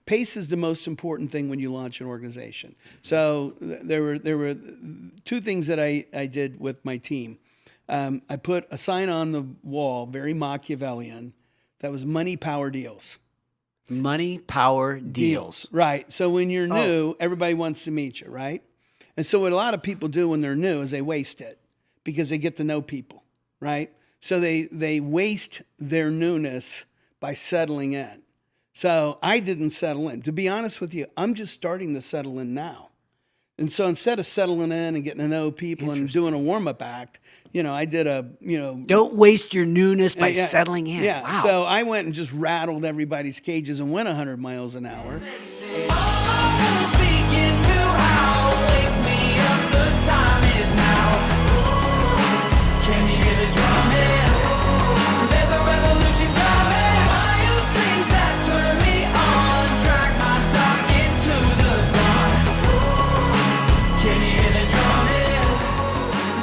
pace is the most important thing when you launch an organization. So there were two things that I did with my team. I put a sign on the wall, very Machiavellian, that was money, power, deals. Money, power, deals. Right. So when you're new, everybody wants to meet you, right? And so what a lot of people do when they're new is they waste it because they get to know people, right? So they waste their newness by settling in. So I didn't settle in. To be honest with you, I'm just starting to settle in now. And so instead of settling in and getting to know people and doing a warm-up act, I did Don't waste your newness by settling in. Yeah. Wow. So I went and just rattled everybody's cages and went 100 miles an hour. Can you hear the drumming? There's a revolution coming. Fire things that turn me on, drag my dark into the dawn. Can you hear the drumming?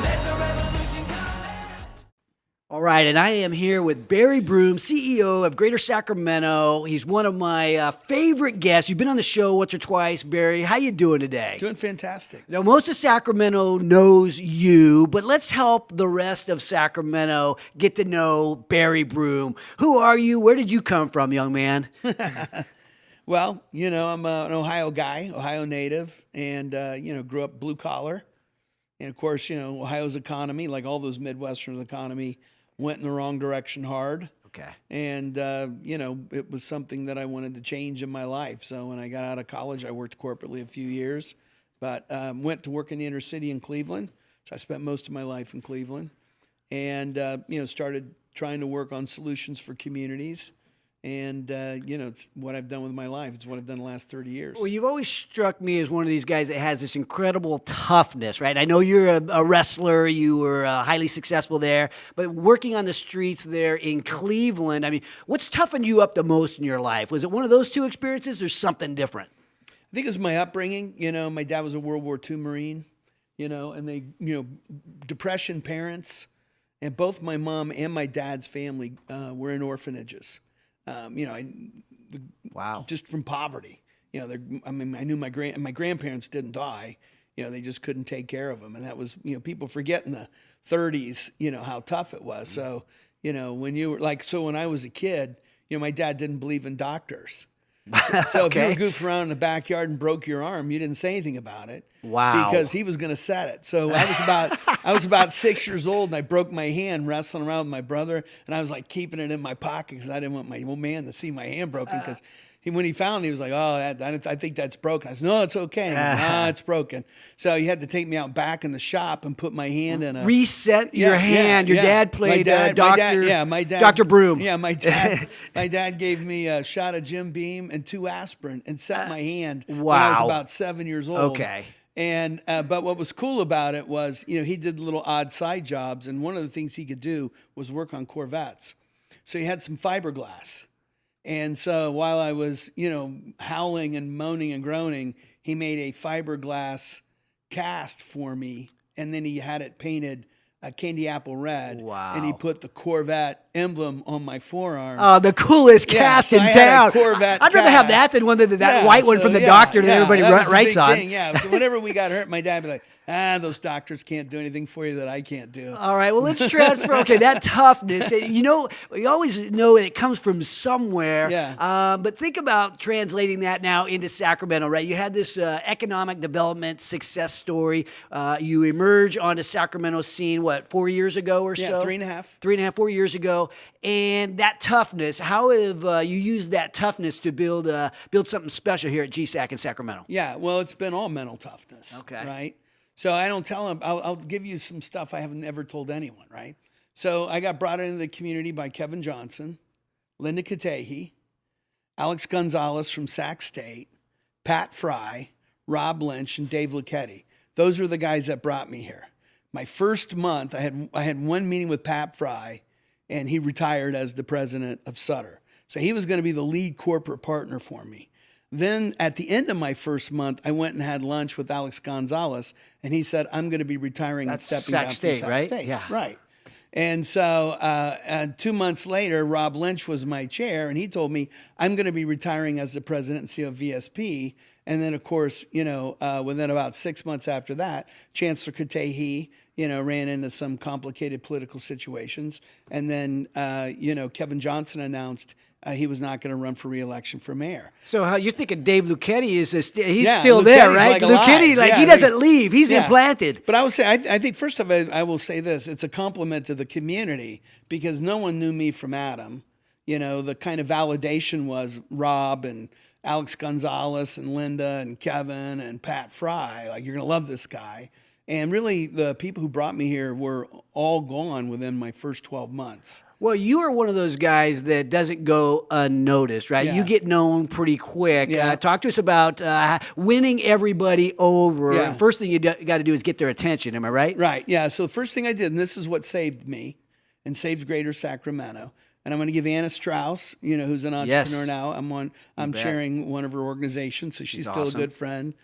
There's a revolution coming. All right, and I am here with Barry Broome, CEO of Greater Sacramento. He's one of my favorite guests. You've been on the show once or twice, Barry. How you doing today? Doing fantastic. Now, most of Sacramento knows you, but let's help the rest of Sacramento get to know Barry Broome. Who are you? Where did you come from, young man? Well, I'm an Ohio guy, Ohio native, and, grew up blue collar. And, of course, Ohio's economy, like all those Midwestern economy, went in the wrong direction hard. Okay. And, it was something that I wanted to change in my life. So when I got out of college, I worked corporately a few years, but went to work in the inner city in Cleveland. So I spent most of my life in Cleveland and, started trying to work on solutions for communities. And, it's what I've done with my life. It's what I've done the last 30 years. Well, you've always struck me as one of these guys that has this incredible toughness, right? I know you're a wrestler. You were highly successful there. But working on the streets there in Cleveland, I mean, what's toughened you up the most in your life? Was it one of those two experiences or something different? I think it was my upbringing. My dad was a World War II Marine, and they, Depression parents. And both my mom and my dad's family were in orphanages. Wow. Just from poverty. I knew my grandparents didn't die. They just couldn't take care of them. And that was, people forget in the 30s, how tough it was. So, when you were when I was a kid, my dad didn't believe in doctors. So if you were goofing around in the backyard and broke your arm, you didn't say anything about it. Wow. Because he was going to set it. So I was about 6 years old and I broke my hand wrestling around with my brother, and I was like keeping it in my pocket because I didn't want my old man to see my hand broken because when he found it, he was like, "Oh, I think that's broken." I said, "No, it's okay." And he was, "No, it's broken." So he had to take me out back in the shop and put my hand in a reset your hand. Your dad played Dr. Broome. Yeah, my dad gave me a shot of Jim Beam and 2 aspirin and set my hand when I was about 7 years old. Okay. And but what was cool about it was, he did little odd side jobs, and one of the things he could do was work on Corvettes. So he had some fiberglass. And so while I was, howling and moaning and groaning, he made a fiberglass cast for me, and then he had it painted candy apple red. Wow. And he put the Corvette emblem on my forearm. Oh, the coolest cast in town. I'd rather have that than that white one from the doctor that everybody writes on. Thing, yeah. So whenever we got hurt, my dad would be like, those doctors can't do anything for you that I can't do. All right, well, let's transfer. Okay, that toughness. We always know it comes from somewhere. Yeah. But think about translating that now into Sacramento, right? You had this economic development success story. You emerge onto Sacramento scene, 4 years ago or so? Yeah, 3.5. 3.5, 4 years ago. And that toughness, how have you used that toughness to build something special here at GSAC in Sacramento? Yeah, well, it's been all mental toughness. Okay. Right? So I don't tell them. I'll give you some stuff I haven't ever told anyone, right? So I got brought into the community by Kevin Johnson, Linda Katehi, Alex Gonzalez from Sac State, Pat Fry, Rob Lynch, and Dave Lucchetti. Those are the guys that brought me here. My first month, I had one meeting with Pat Fry, and he retired as the president of Sutter. So he was going to be the lead corporate partner for me. Then at the end of my first month, I went and had lunch with Alex Gonzalez, and he said, "I'm going to be retiring and stepping down from Sac State." Yeah. Right. And so 2 months later, Rob Lynch was my chair, and he told me I'm going to be retiring as the president and CEO of VSP. And then, of course, within about 6 months after that, Chancellor Katehi, ran into some complicated political situations. And then, Kevin Johnson announced he was not going to run for re-election for mayor. So how you're thinking Dave Lucchetti he's Yeah, still there, Lucchetti's right? like alive. Lucchetti, Yeah, he doesn't leave. He's yeah. implanted. But I would say, I think first of all, I will say this: it's a compliment to the community because no one knew me from Adam. The kind of validation was Rob and Alex Gonzalez and Linda and Kevin and Pat Fry. Like, you're going to love this guy. And really, the people who brought me here were all gone within my first 12 months. Well, you are one of those guys that doesn't go unnoticed, right? Yeah. You get known pretty quick. Yeah. Talk to us about winning everybody over. Yeah. First thing you got to do is get their attention. Am I right? Right, yeah. So the first thing I did, and this is what saved me and saved Greater Sacramento, and I'm going to give Anna Strauss, who's an entrepreneur Yes. now. I'm bet. chairing one of her organizations, so she's still awesome. a good friend.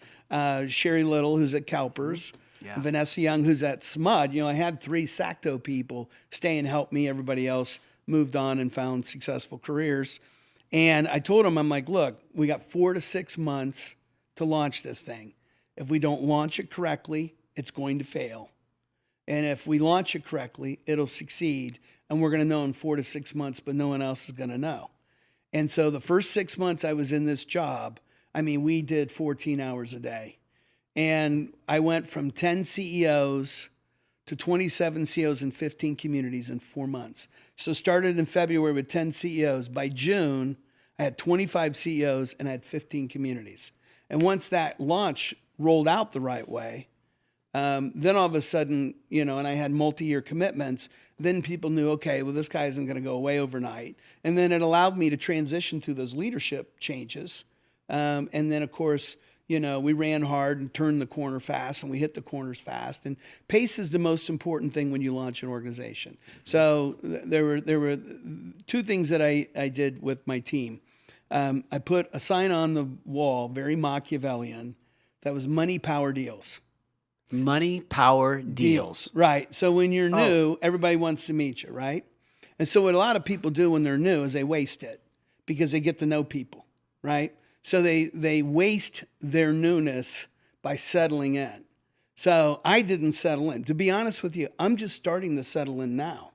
Sherry Little, who's at CalPERS. Yeah. Vanessa Young, who's at SMUD. I had 3 Sacto people stay and help me. Everybody else moved on and found successful careers. And I told them, I'm like, look, we got 4 to 6 months to launch this thing. If we don't launch it correctly, it's going to fail. And if we launch it correctly, it'll succeed. And we're going to know in 4 to 6 months, but no one else is going to know. And so the first 6 months I was in this job, we did 14 hours a day. And I went from 10 CEOs to 27 CEOs in 15 communities in 4 months. So started in February with 10 CEOs. By June, I had 25 CEOs and I had 15 communities. And once that launch rolled out the right way, then all of a sudden, and I had multi-year commitments, then people knew, okay, well, this guy isn't going to go away overnight. And then it allowed me to transition through those leadership changes. And then, of course, we ran hard and turned the corner fast, and we hit the corners fast. And pace is the most important thing when you launch an organization. So there were 2 things that I did with my team. I put a sign on the wall, very Machiavellian, that was money, power, deals. Money, power, deals. Right. So when you're new, everybody wants to meet you, right? And so what a lot of people do when they're new is they waste it because they get to know people, right? So they waste their newness by settling in. So I didn't settle in. To be honest with you, I'm just starting to settle in now.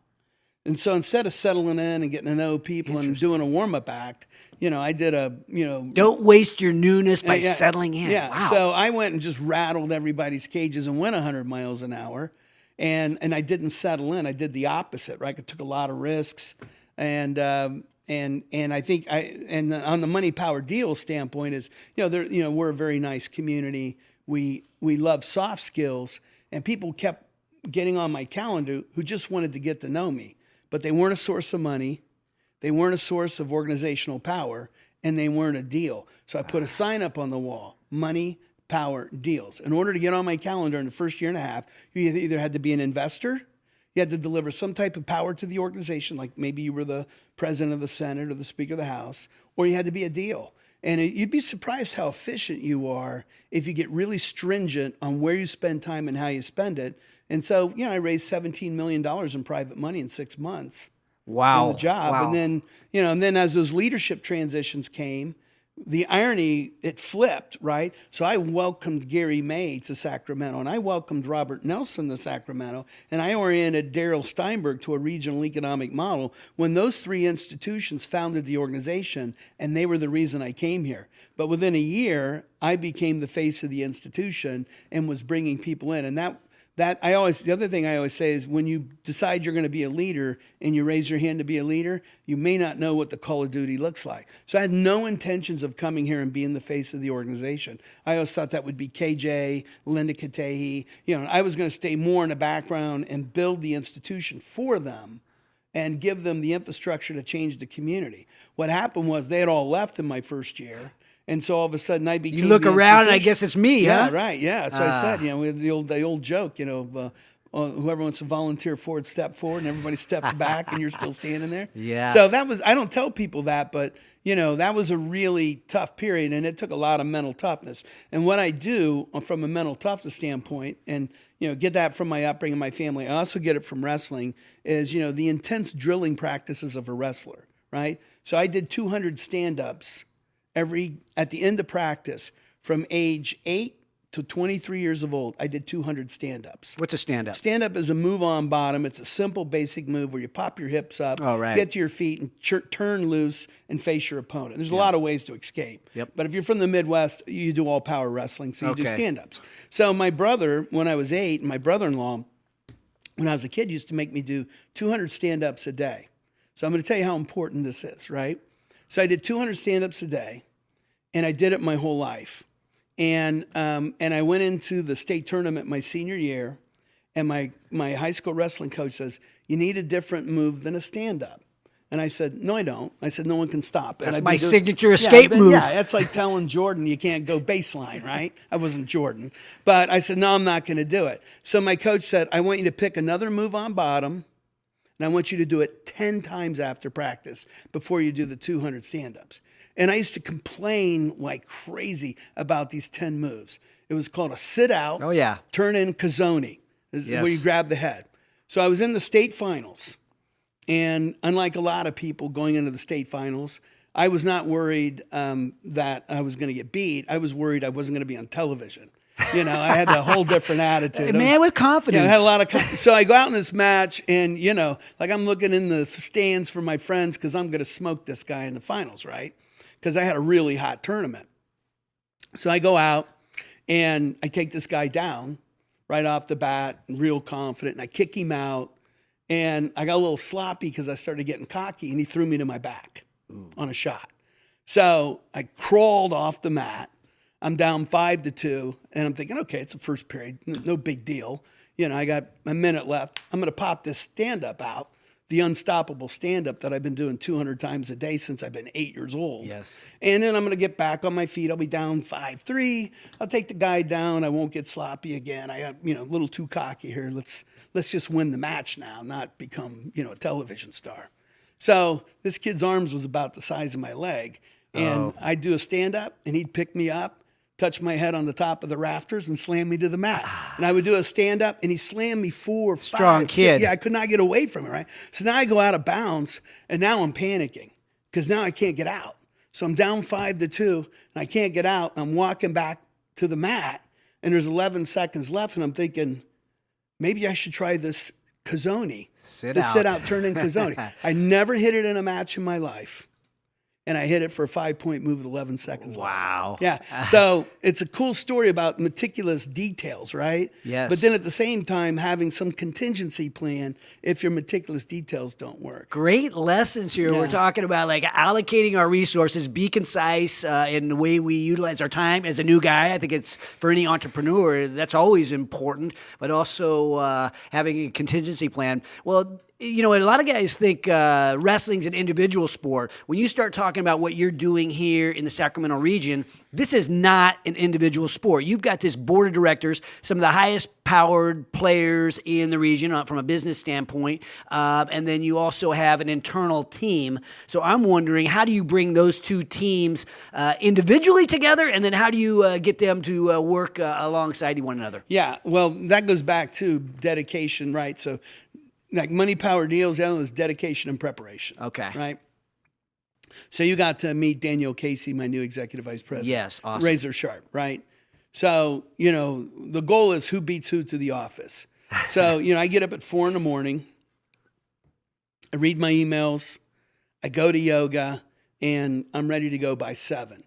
And so instead of settling in and getting to know people and doing a warm-up act, I did Don't waste your newness by settling in. Yeah. Wow. So I went and just rattled everybody's cages and went 100 miles an hour. And I didn't settle in. I did the opposite, right? I took a lot of risks. And I think on the money power deal standpoint is, we're a very nice community. We love soft skills, and people kept getting on my calendar who just wanted to get to know me, but they weren't a source of money. They weren't a source of organizational power, and they weren't a deal. So I put a sign up on the wall, money, power, deals. In order to get on my calendar in the first year and a half, you either had to be an investor, you had to deliver some type of power to the organization, like maybe you were the president of the Senate or the Speaker of the House, or you had to be a deal. And you'd be surprised how efficient you are if you get really stringent on where you spend time and how you spend it. And so, I raised $17 million in private money in 6 months. Wow. In the job. Wow. And then, as those leadership transitions came, the irony, it flipped, right? So I welcomed Gary May to Sacramento, and I welcomed Robert Nelson to Sacramento, and I oriented Darrell Steinberg to a regional economic model when those 3 institutions founded the organization, and they were the reason I came here. But within a year, I became the face of the institution and was bringing people in. And the other thing I always say is when you decide you're going to be a leader and you raise your hand to be a leader, you may not know what the call of duty looks like. So I had no intentions of coming here and being the face of the organization. I always thought that would be KJ, Linda Katehi. I was going to stay more in the background and build the institution for them and give them the infrastructure to change the community. What happened was they had all left in my first year. And so all of a sudden I became. You look around and I guess it's me, yeah, huh? right. Yeah. So I said, we had the old joke, whoever wants to volunteer forward, step forward, and everybody stepped back, and you're still standing there. Yeah. So that was, I don't tell people that, but that was a really tough period, and it took a lot of mental toughness. And what I do from a mental toughness standpoint, and get that from my upbringing, my family, I also get it from wrestling, is the intense drilling practices of a wrestler, right? So I did 200 stand-ups at the end of practice from age 8 to 23 years of old. I did 200 stand-ups. What's a stand-up? Stand-up is a move on bottom. It's a simple, basic move where you pop your hips up, get to your feet, and turn loose and face your opponent. There's a lot of ways to escape. Yep. But if you're from the Midwest, you do all power wrestling, so you do stand-ups. So my brother, when I was 8, and my brother-in-law, when I was a kid, used to make me do 200 stand-ups a day. So I'm going to tell you how important this is, right? So I did 200 stand-ups a day, and I did it my whole life. And I went into the state tournament my senior year, and my high school wrestling coach says, "You need a different move than a stand-up." And I said, "No, I don't." I said, "No one can stop it." That's my signature escape move. Yeah, that's like telling Jordan you can't go baseline, right? I wasn't Jordan. But I said, "No, I'm not going to do it." So my coach said, "I want you to pick another move on bottom, and I want you to do it 10 times after practice before you do the 200 stand-ups." And I used to complain like crazy about these 10 moves. It was called a sit out, turn in Kazoni, where you grab the head. So I was in the state finals. And unlike a lot of people going into the state finals, I was not worried that I was going to get beat. I was worried I wasn't going to be on television. I had a whole different attitude. A man with confidence. I had a lot of confidence. So I go out in this match, and, like I'm looking in the stands for my friends because I'm going to smoke this guy in the finals, right? Because I had a really hot tournament. So I go out, and I take this guy down right off the bat, real confident, and I kick him out. And I got a little sloppy because I started getting cocky, and he threw me to my back on a shot. So I crawled off the mat. I'm down 5-2, and I'm thinking, okay, it's the first period, no big deal. I got a minute left. I'm going to pop this stand-up out, the unstoppable stand-up that I've been doing 200 times a day since I've been 8 years old. Yes. And then I'm going to get back on my feet. I'll be down 5-3. I'll take the guy down. I won't get sloppy again. I got, a little too cocky here. Let's just win the match now, not become, a television star. So this kid's arms was about the size of my leg. And I'd do a stand-up, and he'd pick me up, touch my head on the top of the rafters, and slam me to the mat. And I would do a stand-up, and he slammed me 4, 5, Strong 6. kid. Yeah, I could not get away from it, right? So now I go out of bounds, and now I'm panicking because now I can't get out. So I'm down 5-2, and I can't get out. I'm walking back to the mat, and there's 11 seconds left, and I'm thinking, maybe I should try this Kazoni. Sit out, turn in Kazoni. I never hit it in a match in my life. And I hit it for a 5-point move with 11 seconds left. Wow. Yeah. So it's a cool story about meticulous details, right? Yes. But then at the same time, having some contingency plan if your meticulous details don't work. Great lessons here. Yeah. We're talking about like allocating our resources, be concise in the way we utilize our time. As a new guy, I think it's for any entrepreneur, that's always important, but also having a contingency plan. Well, a lot of guys think wrestling's an individual sport. When you start talking about what you're doing here in the Sacramento region, this is not an individual sport. You've got this board of directors, some of the highest powered players in the region from a business standpoint, and then you also have an internal team. So I'm wondering, how do you bring those two teams individually together, and then how do you get them to work alongside one another? Yeah, well, that goes back to dedication, right? So like money, power, deals, that was dedication and preparation. Okay. Right? So you got to meet Daniel Casey, my new executive vice president. Yes, awesome. Razor sharp, right? So, the goal is who beats who to the office. So, I get up at 4 a.m. I read my emails, I go to yoga, and I'm ready to go by 7.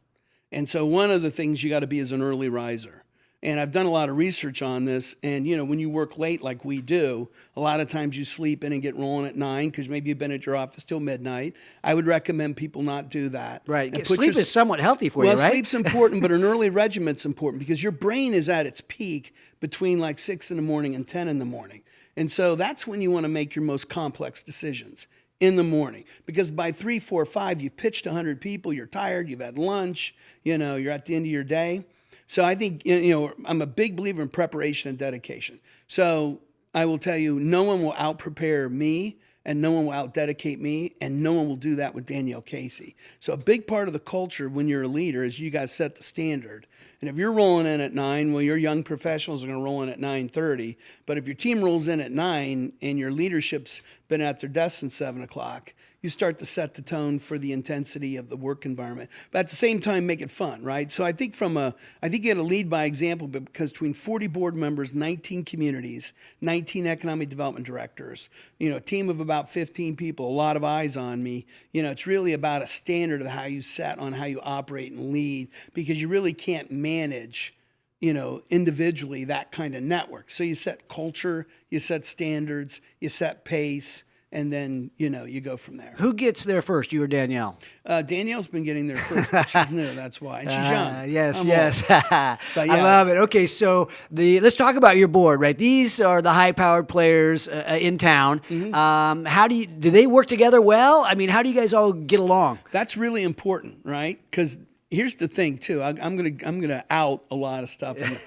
And so one of the things you got to be is an early riser. And I've done a lot of research on this. And, when you work late like we do, a lot of times you sleep in and get rolling at 9 because maybe you've been at your office till midnight. I would recommend people not do that. Right. Sleep is somewhat healthy for you, right? Well, sleep's important, but an early regiment's important because your brain is at its peak between like 6 in the morning and 10 in the morning. And so that's when you want to make your most complex decisions, in the morning. Because by 3, 4, 5, you've pitched 100 people, you're tired, you've had lunch, you're at the end of your day. So I think, I'm a big believer in preparation and dedication. So I will tell you, no one will out-prepare me, and no one will out-dedicate me, and no one will do that with Danielle Casey. So a big part of the culture when you're a leader is you got to set the standard. And if you're rolling in at 9, well, your young professionals are going to roll in at 9:30. But if your team rolls in at 9 and your leadership's been at their desk since 7 o'clock, you start to set the tone for the intensity of the work environment. But at the same time, make it fun, right? So I think you got to lead by example, because between 40 board members, 19 communities, 19 economic development directors, a team of about 15 people, a lot of eyes on me, it's really about a standard of how you set on how you operate and lead, because you really can't manage individually that kind of network. So you set culture, you set standards, you set pace, and then, you go from there. Who gets there first, you or Danielle? Danielle's been getting there first, but she's new, that's why. And she's young. Yes. But yeah. I love it. Okay, so let's talk about your board, right? These are the high-powered players in town. Mm-hmm. How do they work together well? I mean, how do you guys all get along? That's really important, right? Because here's the thing, too. I'm gonna out a lot of stuff. And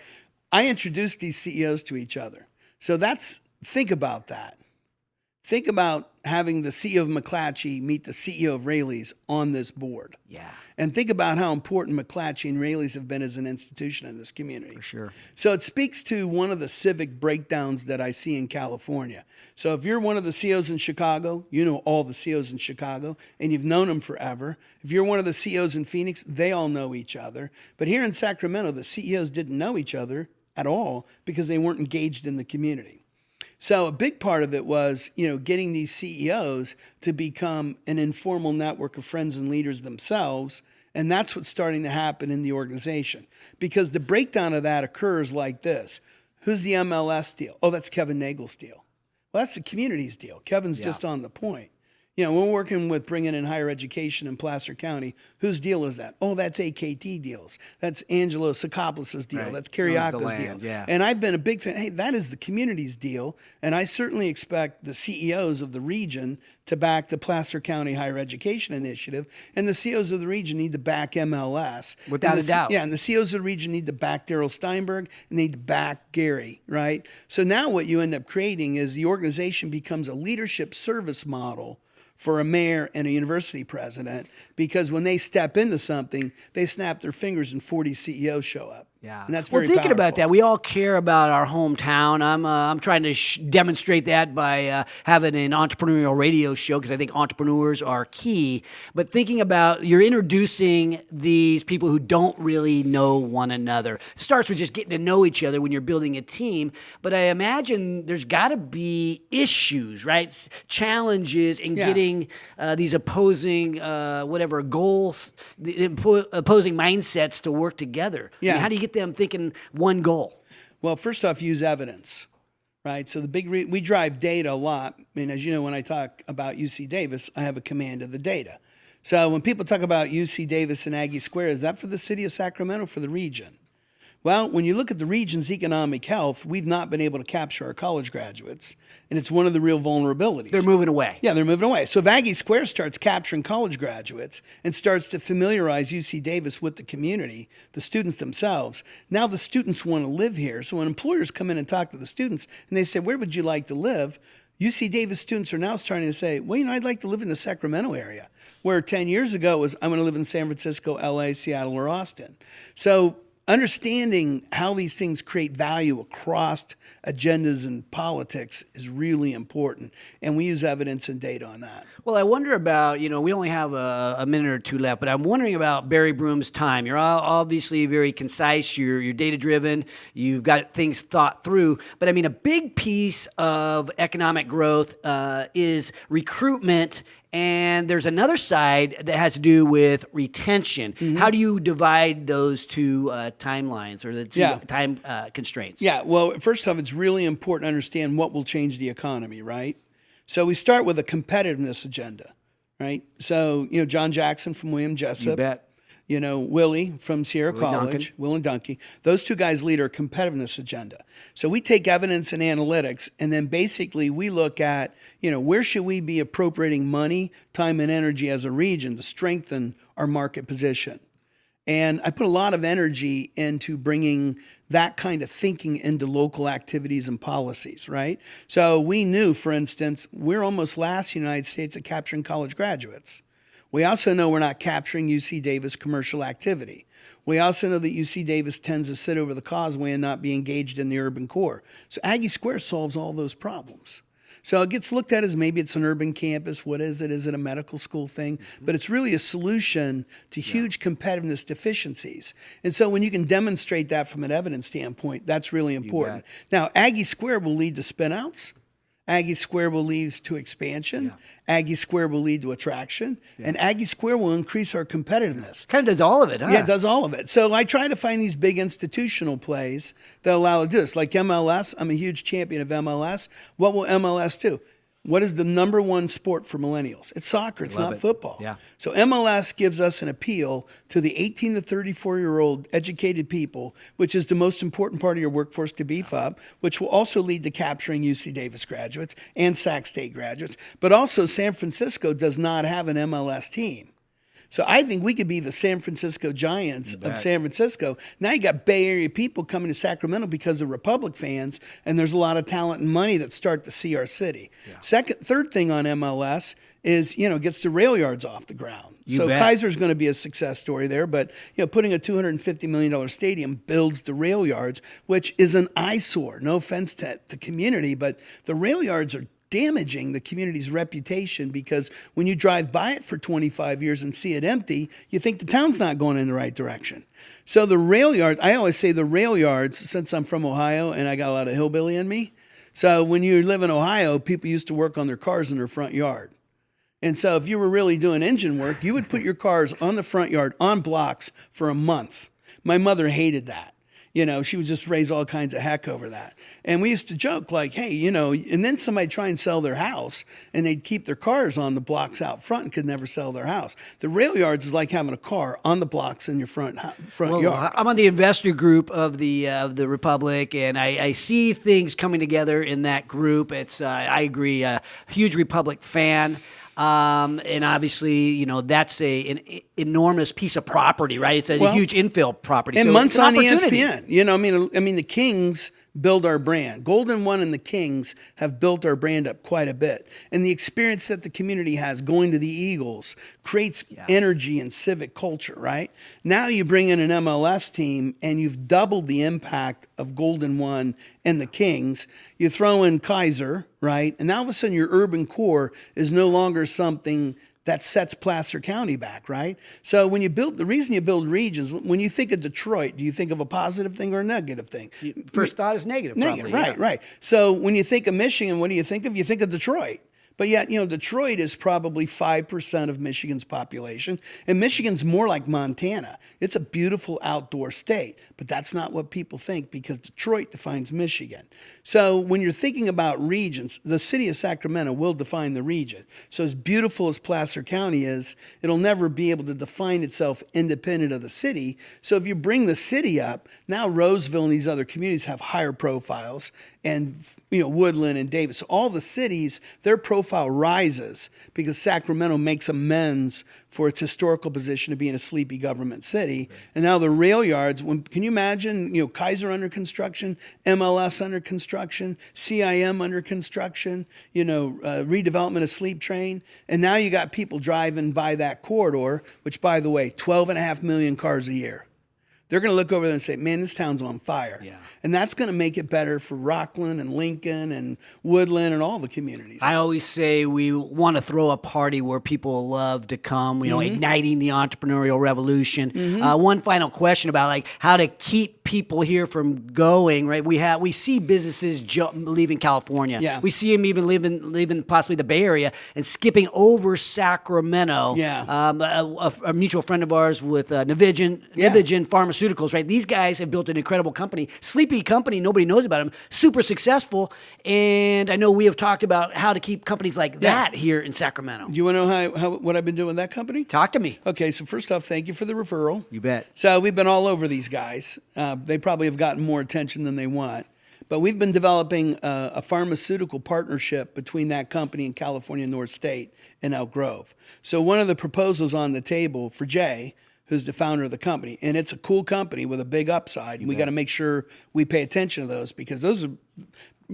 I introduced these CEOs to each other. So think about that. Think about having the CEO of McClatchy meet the CEO of Raley's on this board. Yeah. And think about how important McClatchy and Raley's have been as an institution in this community. For sure. So it speaks to one of the civic breakdowns that I see in California. So if you're one of the CEOs in Chicago, you know all the CEOs in Chicago, and you've known them forever. If you're one of the CEOs in Phoenix, they all know each other. But here in Sacramento, the CEOs didn't know each other at all because they weren't engaged in the community. So a big part of it was, getting these CEOs to become an informal network of friends and leaders themselves. And that's what's starting to happen in the organization. Because the breakdown of that occurs like this. Who's the MLS deal? Oh, that's Kevin Nagel's deal. Well, that's the community's deal. Kevin's just on the point. We're working with bringing in higher education in Placer County. Whose deal is that? Oh, that's AKT deals. That's Angelo Sakopoulos' deal. Right. That's Kyriakos' deal. Yeah. And I've been a big fan. Hey, that is the community's deal. And I certainly expect the CEOs of the region to back the Placer County Higher Education Initiative. And the CEOs of the region need to back MLS. Without a doubt. Yeah, and the CEOs of the region need to back Daryl Steinberg and need to back Gary, right? So now what you end up creating is the organization becomes a leadership service model for a mayor and a university president, because when they step into something, they snap their fingers and 40 CEOs show up. Yeah, and that's very thinking powerful. about that, we all care about our hometown. I'm trying to demonstrate that by having an entrepreneurial radio show, because I think entrepreneurs are key. But thinking about, you're introducing these people who don't really know one another. It starts with just getting to know each other when you're building a team. But I imagine there's got to be issues, right? Challenges in getting these opposing goals, opposing mindsets to work together. Yeah. I mean, how do you get them thinking one goal? Well, first off, use evidence, right? So we drive data a lot. I mean, as you know, when I talk about UC Davis, I have a command of the data. So when people talk about UC Davis and Aggie Square, is that for the city of Sacramento, for the region? Well, when you look at the region's economic health, we've not been able to capture our college graduates, and it's one of the real vulnerabilities. They're moving away. Yeah, they're moving away. So if Aggie Square starts capturing college graduates and starts to familiarize UC Davis with the community, the students themselves, now the students want to live here. So when employers come in and talk to the students and they say, where would you like to live? UC Davis students are now starting to say, well, I'd like to live in the Sacramento area, where 10 years ago it was, I'm going to live in San Francisco, LA, Seattle, or Austin. So understanding how these things create value across agendas and politics is really important. And we use evidence and data on that. Well, I wonder about, we only have a minute or two left, but I'm wondering about Barry Broome's time. You're obviously very concise, you're data-driven, you've got things thought through, but I mean, a big piece of economic growth is recruitment. And there's another side that has to do with retention. Mm-hmm. How do you divide those two timelines, or the two time constraints? Yeah, well, first off, it's really important to understand what will change the economy, right? So we start with a competitiveness agenda, right? So, John Jackson from William Jessup. You bet. Willie from Sierra College, Will and Duncan, those two guys lead our competitiveness agenda. So we take evidence and analytics, and then basically we look at, where should we be appropriating money, time, and energy as a region to strengthen our market position. And I put a lot of energy into bringing that kind of thinking into local activities and policies, right? So we knew, for instance, we're almost last in the United States at capturing college graduates. We also know we're not capturing UC Davis commercial activity. We also know that UC Davis tends to sit over the causeway and not be engaged in the urban core. So Aggie Square solves all those problems. So it gets looked at as maybe it's an urban campus. What is it? Is it a medical school thing? But it's really a solution to huge competitiveness deficiencies. And so when you can demonstrate that from an evidence standpoint, that's really important. Now, Aggie Square will lead to spinouts. Aggie Square will lead to expansion. Aggie Square will lead to attraction. And Aggie Square will increase our competitiveness. Kind of does all of it, huh? Yeah, it does all of it. So I try to find these big institutional plays that allow it to do this. Like MLS, I'm a huge champion of MLS. What will MLS do? What is the number one sport for millennials? It's soccer. It's not football. Yeah. So MLS gives us an appeal to the 18 to 34-year-old educated people, which is the most important part of your workforce to beef up, which will also lead to capturing UC Davis graduates and Sac State graduates. But also San Francisco does not have an MLS team. So I think we could be the San Francisco Giants of San Francisco. Now you got Bay Area people coming to Sacramento because of Republic fans, and there's a lot of talent and money that start to see our city. Third thing on MLS is, gets the rail yards off the ground. So Kaiser's going to be a success story there, but putting a $250 million stadium builds the rail yards, which is an eyesore. No offense to the community, but the rail yards are damaging the community's reputation, because when you drive by it for 25 years and see it empty, you think the town's not going in the right direction. So the rail yards, I always say the rail yards, since I'm from Ohio and I got a lot of hillbilly in me. So when you live in Ohio, people used to work on their cars in their front yard. And so if you were really doing engine work, you would put your cars on the front yard on blocks for a month. My mother hated that. She would just raise all kinds of heck over that. And we used to joke like, hey, and then somebody try and sell their house and they'd keep their cars on the blocks out front and could never sell their house. The rail yards is like having a car on the blocks in your front yard. I'm on the investor group of the Republic, and I see things coming together in that group. It's I agree, a huge Republic fan. And obviously, that's an enormous piece of property, right? It's a huge infill property. And so months it's an on opportunity. ESPN. I mean, the Kings build our brand. Golden One and the Kings have built our brand up quite a bit. And the experience that the community has going to the Eagles creates energy and civic culture, right? Now you bring in an MLS team and you've doubled the impact of Golden One and the Kings. You throw in Kaiser, right? And now all of a sudden your urban core is no longer something that sets Placer County back, right? So the reason you build regions, when you think of Detroit, do you think of a positive thing or a negative thing? First thought is negative, probably. Right. So when you think of Michigan, what do you think of? You think of Detroit. But yet, Detroit is probably 5% of Michigan's population, and Michigan's more like Montana. It's a beautiful outdoor state, but that's not what people think, because Detroit defines Michigan. So when you're thinking about regions, the city of Sacramento will define the region. So as beautiful as Placer County is, it'll never be able to define itself independent of the city. So if you bring the city up, now Roseville and these other communities have higher profiles, and Woodland and Davis. So all the cities, their profile rises because Sacramento makes amends for its historical position of being a sleepy government city. And now the rail yards, can you imagine, Kaiser under construction, MLS under construction, CIM under construction, redevelopment of Sleep Train. And now you got people driving by that corridor, which, by the way, 12.5 million cars a year. They're going to look over there and say, man, this town's on fire. Yeah. And that's going to make it better for Rockland and Lincoln and Woodland and all the communities. I always say we want to throw a party where people love to come, igniting the entrepreneurial revolution. One final question about how to keep people here from going, right? We see businesses leaving California. Yeah. We see them even leaving possibly the Bay Area and skipping over Sacramento. Yeah. A mutual friend of ours with Navision Pharmaceuticals, right? These guys have built an incredible company, sleepy company. Nobody knows about them. Super successful. And I know we have talked about how to keep companies like that here in Sacramento. Do you want to know what I've been doing with that company? Talk to me. Okay, so first off, thank you for the referral. You bet. So we've been all over these guys. They probably have gotten more attention than they want. But we've been developing a pharmaceutical partnership between that company and California North State and Elk Grove. So one of the proposals on the table for Jay, who's the founder of the company. And it's a cool company with a big upside. And we got to make sure we pay attention to those because those are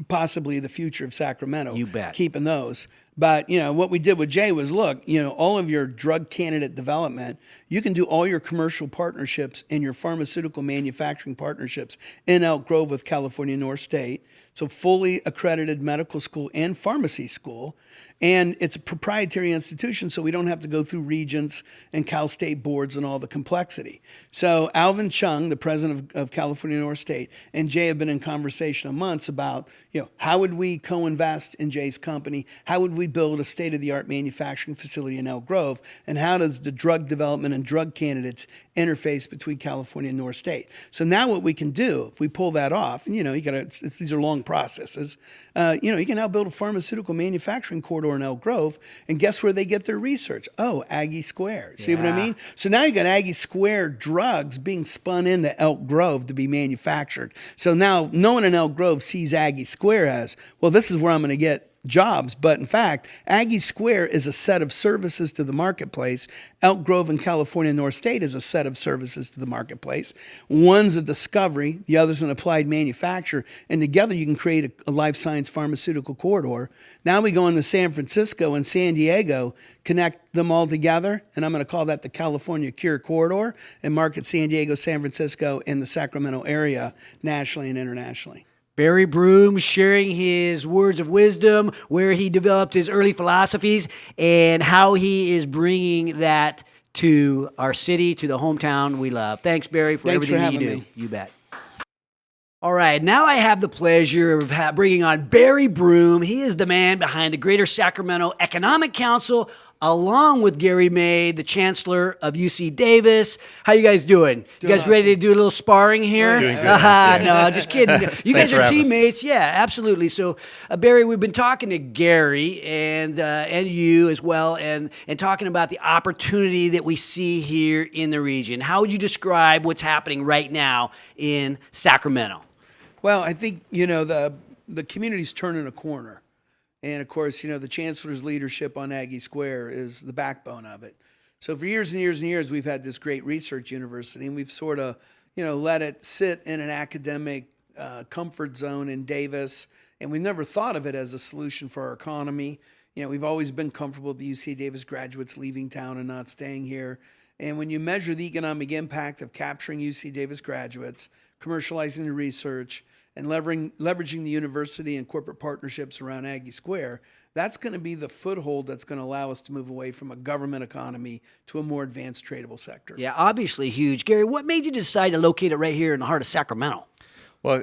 possibly the future of Sacramento. You bet. Keeping those. But, what we did with Jay was, look, all of your drug candidate development, you can do all your commercial partnerships and your pharmaceutical manufacturing partnerships in Elk Grove with California North State. So fully accredited medical school and pharmacy school. And it's a proprietary institution, so we don't have to go through regents and Cal State boards and all the complexity. So Alvin Chung, the president of California North State, and Jay have been in conversation for months about, how would we co-invest in Jay's company? How would we build a state-of-the-art manufacturing facility in Elk Grove? And how does the drug development and drug candidates interface between California and North State? So now what we can do, if we pull that off, and these are long processes, you can now build a pharmaceutical manufacturing corridor in Elk Grove, and guess where they get their research? Oh, Aggie Square. See what I mean? So now you got Aggie Square drugs being spun into Elk Grove to be manufactured. So now no one in Elk Grove sees Aggie Square as, well, this is where I'm going to get jobs. But in fact, Aggie Square is a set of services to the marketplace. Elk Grove and California North State is a set of services to the marketplace. One's a discovery, the other's an applied manufacture, and together you can create a life science pharmaceutical corridor. Now we go into San Francisco and San Diego, connect them all together, and I'm going to call that the California Cure Corridor, and market San Diego, San Francisco, and the Sacramento area nationally and internationally. Barry Broome sharing his words of wisdom, where he developed his early philosophies, and how he is bringing that to our city, to the hometown we love. Thanks, Barry, for Thanks everything for you having do. me. You bet. All right, now I have the pleasure of bringing on Barry Broome. He is the man behind the Greater Sacramento Economic Council, along with Gary May, the Chancellor of UC Davis. How you guys doing? You guys ready to do a little sparring here? Doing good. Yeah. No, just kidding. You guys for are having us. teammates. Yeah, absolutely. So, Barry, we've been talking to Gary and you as well, and talking about the opportunity that we see here in the region. How would you describe what's happening right now in Sacramento? Well, I think, the community's turning a corner. And of course, the chancellor's leadership on Aggie Square is the backbone of it. So for years and years and years, we've had this great research university, and we've sort of, let it sit in an academic comfort zone in Davis. And we've never thought of it as a solution for our economy. We've always been comfortable with the UC Davis graduates leaving town and not staying here. And when you measure the economic impact of capturing UC Davis graduates, commercializing the research, and leveraging the university and corporate partnerships around Aggie Square, that's going to be the foothold that's going to allow us to move away from a government economy to a more advanced tradable sector. Yeah, obviously huge. Gary, what made you decide to locate it right here in the heart of Sacramento? Well,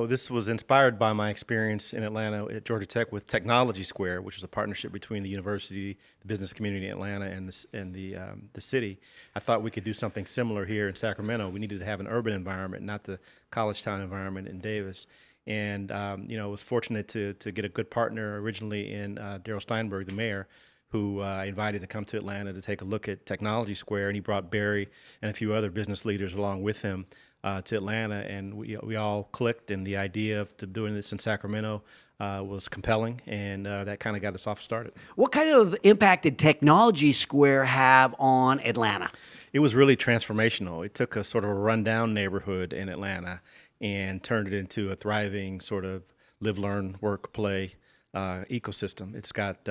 this was inspired by my experience in Atlanta at Georgia Tech with Technology Square, which is a partnership between the university, the business community in Atlanta, and the city. I thought we could do something similar here in Sacramento. We needed to have an urban environment, not the college town environment in Davis. And was fortunate to get a good partner originally in Darrell Steinberg, the mayor, who I invited to come to Atlanta to take a look at Technology Square, and he brought Barry and a few other business leaders along with him to Atlanta, and we all clicked, and the idea of doing this in Sacramento was compelling, and that kind of got us off started. What kind of impact did Technology Square have on Atlanta? It was really transformational. It took a sort of a rundown neighborhood in Atlanta and turned it into a thriving sort of live, learn, work, play ecosystem. It's got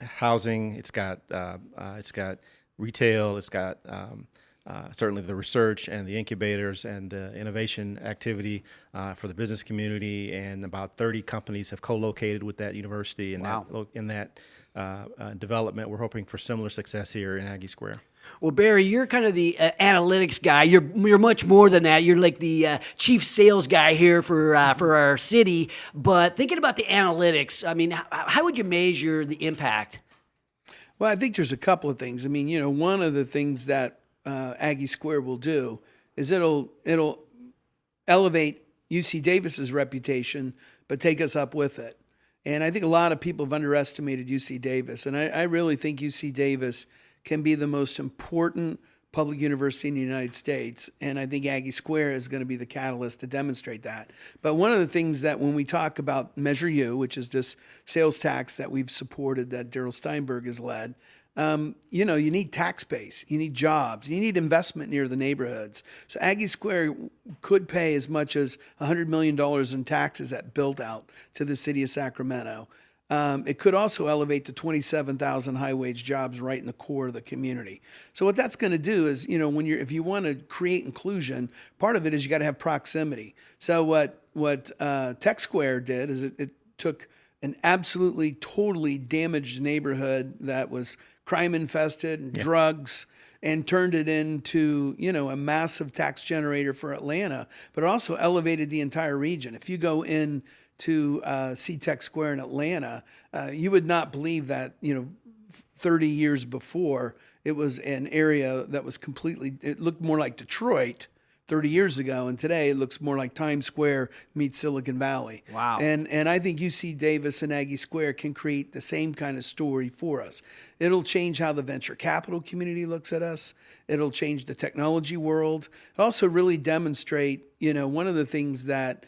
housing, it's got retail, it's got certainly the research and the incubators and the innovation activity for the business community, and about 30 companies have co-located with that university. And Wow. in that development, we're hoping for similar success here in Aggie Square. Well, Barry, you're kind of the analytics guy. You're much more than that. You're like the chief sales guy here for our city. But thinking about the analytics, I mean, how would you measure the impact? Well, I think there's a couple of things. I mean, one of the things that Aggie Square will do is it'll elevate UC Davis's reputation, but take us up with it. And I think a lot of people have underestimated UC Davis, and I really think UC Davis can be the most important public university in the United States, and I think Aggie Square is going to be the catalyst to demonstrate that. But one of the things that when we talk about Measure U, which is this sales tax that we've supported that Darrell Steinberg has led, you know, you need tax base, you need jobs, you need investment near the neighborhoods. So Aggie Square could pay as much as $100 million in taxes at build out to the city of Sacramento. It could also elevate to 27,000 high-wage jobs right in the core of the community. So what that's going to do is, you know, if you want to create inclusion, part of it is you got to have proximity. So what Tech Square did is it took an absolutely totally damaged neighborhood that was crime infested and drugs, and turned it into, you know, a massive tax generator for Atlanta, but it also elevated the entire region. If you go in to see Tech Square in Atlanta, you would not believe that, you know, 30 years before, it was an area that was completely, it looked more like Detroit 30 years ago, and today it looks more like Times Square meets Silicon Valley. Wow. And I think UC Davis and Aggie Square can create the same kind of story for us. It'll change how the venture capital community looks at us. It'll change the technology world. It also really demonstrate, you know, one of the things that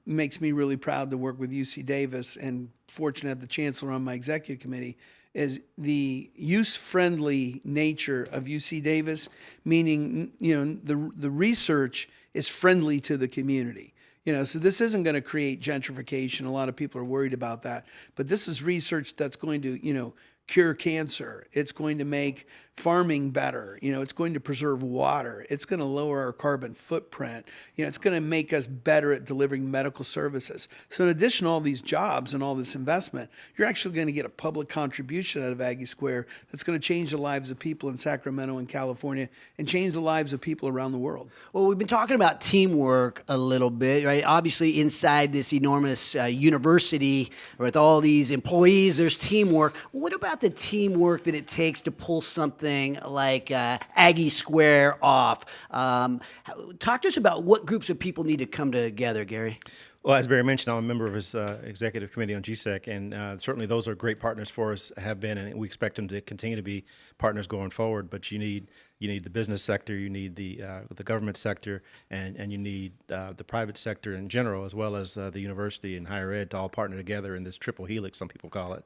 makes me really proud to work with UC Davis and fortunate to have the chancellor on my executive committee is the use-friendly nature of UC Davis, meaning, you know, the research is friendly to the community. You know, so this isn't going to create gentrification. A lot of people are worried about that. But this is research that's going to, you know, cure cancer. It's going to make farming better. You know, it's going to preserve water. It's going to lower our carbon footprint. You know, it's going to make us better at delivering medical services. So in addition to all these jobs and all this investment, you're actually going to get a public contribution out of Aggie Square that's going to change the lives of people in Sacramento and California and change the lives of people around the world. Well, we've been talking about teamwork a little bit, right? Obviously, inside this enormous university with all these employees, there's teamwork. What about the teamwork that it takes to pull something like Aggie Square off? Talk to us about what groups of people need to come together, Gary. Well, as Barry mentioned, I'm a member of his executive committee on GSEC, and certainly those are great partners for us, have been, and we expect them to continue to be partners going forward. But you need the business sector, you need the government sector, and you need the private sector in general, as well as the university and higher ed to all partner together in this triple helix, some people call it,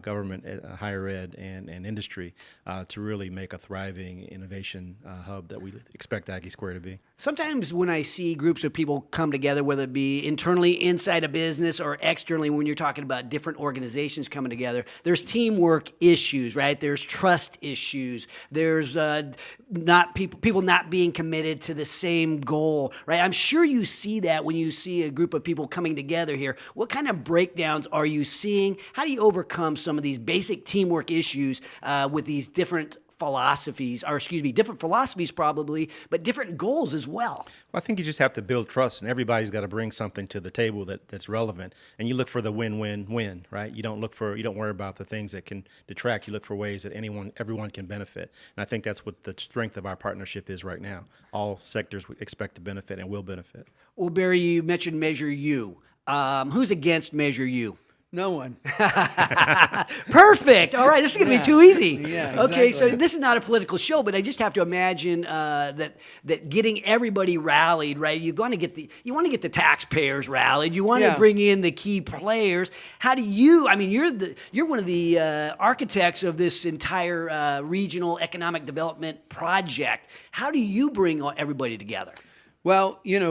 government, higher ed, and industry, to really make a thriving innovation hub that we expect Aggie Square to be. Sometimes when I see groups of people come together, whether it be internally inside a business or externally, when you're talking about different organizations coming together, there's teamwork issues, right? There's trust issues. There's people not being committed to the same goal, right? I'm sure you see that when you see a group of people coming together here. What kind of breakdowns are you seeing? How do you overcome some of these basic teamwork issues with these different different philosophies probably, but different goals as well? Well, I think you just have to build trust, and everybody's got to bring something to the table that's relevant. And you look for the win-win-win, right? You don't worry about the things that can detract. You look for ways that everyone can benefit. And I think that's what the strength of our partnership is right now. All sectors we expect to benefit and will benefit. Well, Barry, you mentioned Measure U. Who's against Measure U? No one. Perfect. All right, this is going to be too easy. Yeah, Okay, exactly. so this is not a political show, but I just have to imagine that getting everybody rallied, right? You want to get the taxpayers rallied. You want to bring in the key players. How do you? I mean, you're one of the architects of this entire regional economic development project. How do you bring everybody together? Well, we've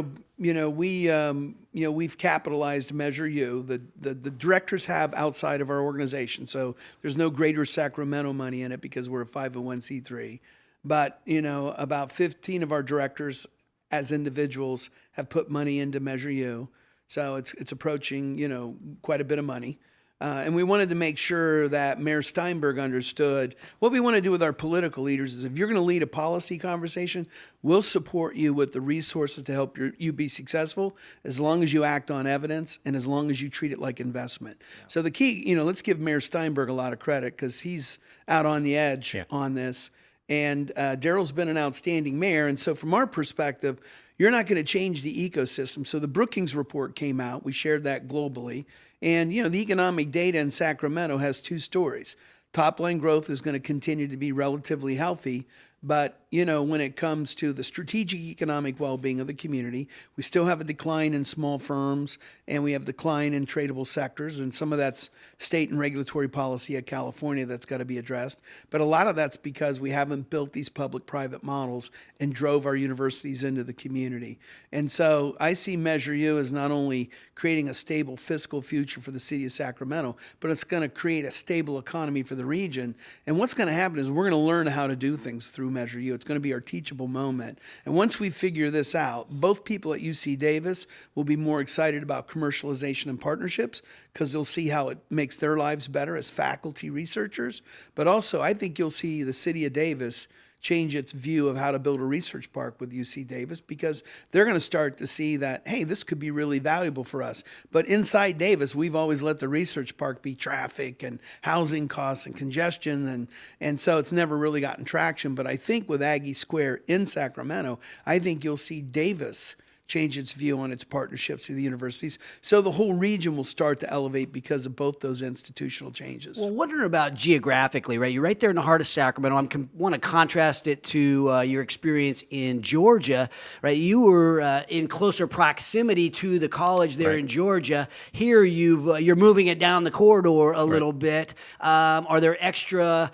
capitalized Measure U. The directors have outside of our organization, so there's no Greater Sacramento money in it because we're a 501c3. But about 15 of our directors, as individuals, have put money into Measure U, so it's approaching quite a bit of money. And we wanted to make sure that Mayor Steinberg understood what we want to do with our political leaders is if you're going to lead a policy conversation, we'll support you with the resources to help you be successful as long as you act on evidence and as long as you treat it like investment. Yeah. So the key, let's give Mayor Steinberg a lot of credit because he's out on the edge on this. And Daryl's been an outstanding mayor. And so from our perspective, you're not going to change the ecosystem. So the Brookings report came out. We shared that globally. And, the economic data in Sacramento has two stories. Top line growth is going to continue to be relatively healthy, But, when it comes to the strategic economic well-being of the community, we still have a decline in small firms, and we have decline in tradable sectors, and some of that's state and regulatory policy at California that's got to be addressed. But a lot of that's because we haven't built these public-private models and drove our universities into the community. And so I see Measure U as not only creating a stable fiscal future for the city of Sacramento, but it's going to create a stable economy for the region. And what's going to happen is we're going to learn how to do things through Measure U. It's going to be our teachable moment. And once we figure this out, both people at UC Davis will be more excited about commercialization and partnerships because they'll see how it makes their lives better as faculty researchers. But also, I think you'll see the city of Davis change its view of how to build a research park with UC Davis because they're going to start to see that, hey, this could be really valuable for us. But inside Davis, we've always let the research park be traffic and housing costs and congestion, and so it's never really gotten traction. But I think with Aggie Square in Sacramento, I think you'll see Davis change its view on its partnerships with the universities. So the whole region will start to elevate because of both those institutional changes. Well, wondering about geographically, right? You're right there in the heart of Sacramento. I want to contrast it to your experience in Georgia, right? You were in closer proximity to the college there in Georgia. Here, you're moving it down the corridor a little bit. Are there extra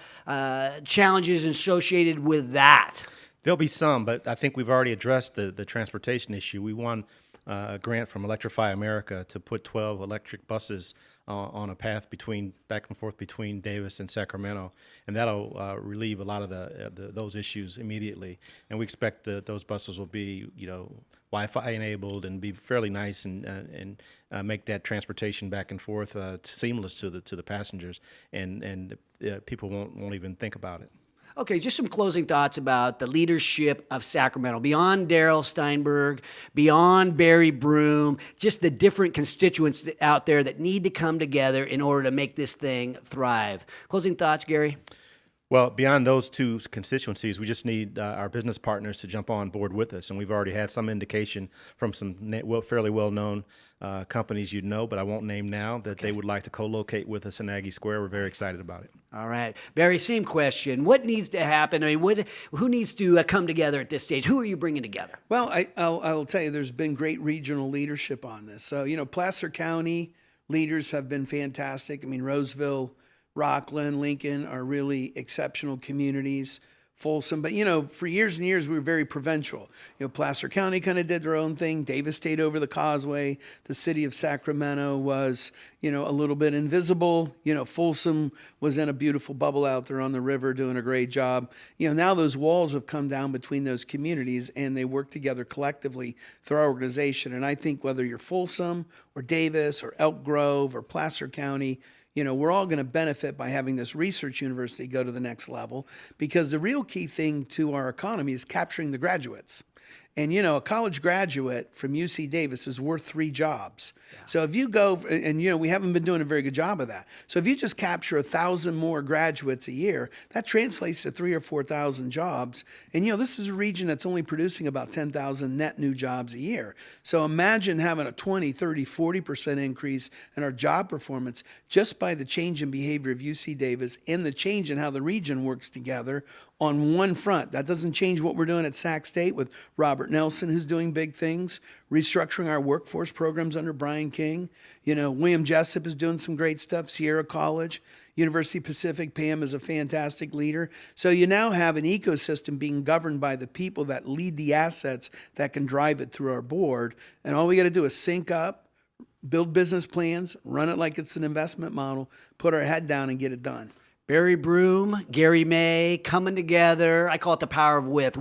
challenges associated with that? There'll be some, but I think we've already addressed the transportation issue. We won a grant from Electrify America to put 12 electric buses on a path back and forth between Davis and Sacramento, and that'll relieve a lot of those issues immediately. And we expect that those buses will be, Wi-Fi enabled and be fairly nice and make that transportation back and forth seamless to the passengers, and people won't even think about it. Okay, just some closing thoughts about the leadership of Sacramento, beyond Darrell Steinberg, beyond Barry Broome, just the different constituents out there that need to come together in order to make this thing thrive. Closing thoughts, Gary? Well, beyond those two constituencies, we just need our business partners to jump on board with us. And we've already had some indication from some fairly well-known companies but I won't name now, that they would like to co-locate with us in Aggie Square. We're very excited about it. All right. Barry, same question. What needs to happen? I mean, who needs to come together at this stage? Who are you bringing together? Well, I'll tell you, there's been great regional leadership on this. So, Placer County leaders have been fantastic. I mean, Roseville, Rockland, Lincoln are really exceptional communities. Folsom, but for years and years we were very provincial. Placer County kind of did their own thing. Davis stayed over the causeway. The city of Sacramento was, a little bit invisible. Folsom was in a beautiful bubble out there on the river doing a great job. Now those walls have come down between those communities and they work together collectively through our organization. And I think whether you're Folsom or Davis or Elk Grove or Placer County, we're all going to benefit by having this research university go to the next level, because the real key thing to our economy is capturing the graduates. And, a college graduate from UC Davis is worth 3 jobs. Yeah. So if you go, and, we haven't been doing a very good job of that. So if you just capture 1,000 more graduates a year, that translates to 3,000 or 4,000 jobs. And, this is a region that's only producing about 10,000 net new jobs a year. So imagine having a 20, 30, 40% increase in our job performance just by the change in behavior of UC Davis and the change in how the region works together on one front. That doesn't change what we're doing at Sac State with Robert Nelson, who's doing big things, restructuring our workforce programs under Brian King. William Jessup is doing some great stuff, Sierra College, University Pacific, Pam is a fantastic leader. So you now have an ecosystem being governed by the people that lead the assets that can drive it through our board. And all we got to do is sync up, build business plans, run it like it's an investment model, put our head down and get it done. Barry Broome, Gary May coming together. I call it the power of with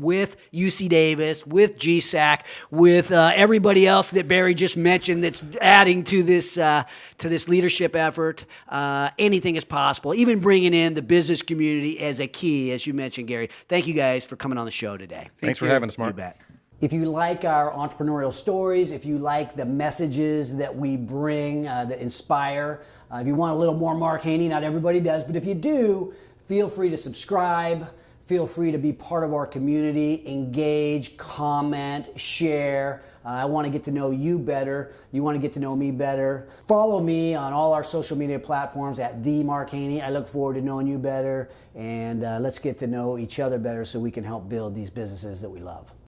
UC Davis, with GSAC, with everybody else that Barry just mentioned that's adding to this leadership effort. Anything is possible, even bringing in the business community as a key, as you mentioned, Gary. Thank you guys for coming on the show today. Thanks for having us, Mark. You bet. If you like our entrepreneurial stories, if you like the messages that we bring that inspire, if you want a little more Mark Haney, not everybody does, but if you do, feel free to subscribe, Feel free to be part of our community, engage, comment, share. I want to get to know you better. You want to get to know me better. Follow me on all our social media platforms at The Mark Haney. I look forward to knowing you better, and let's get to know each other better so we can help build these businesses that we love.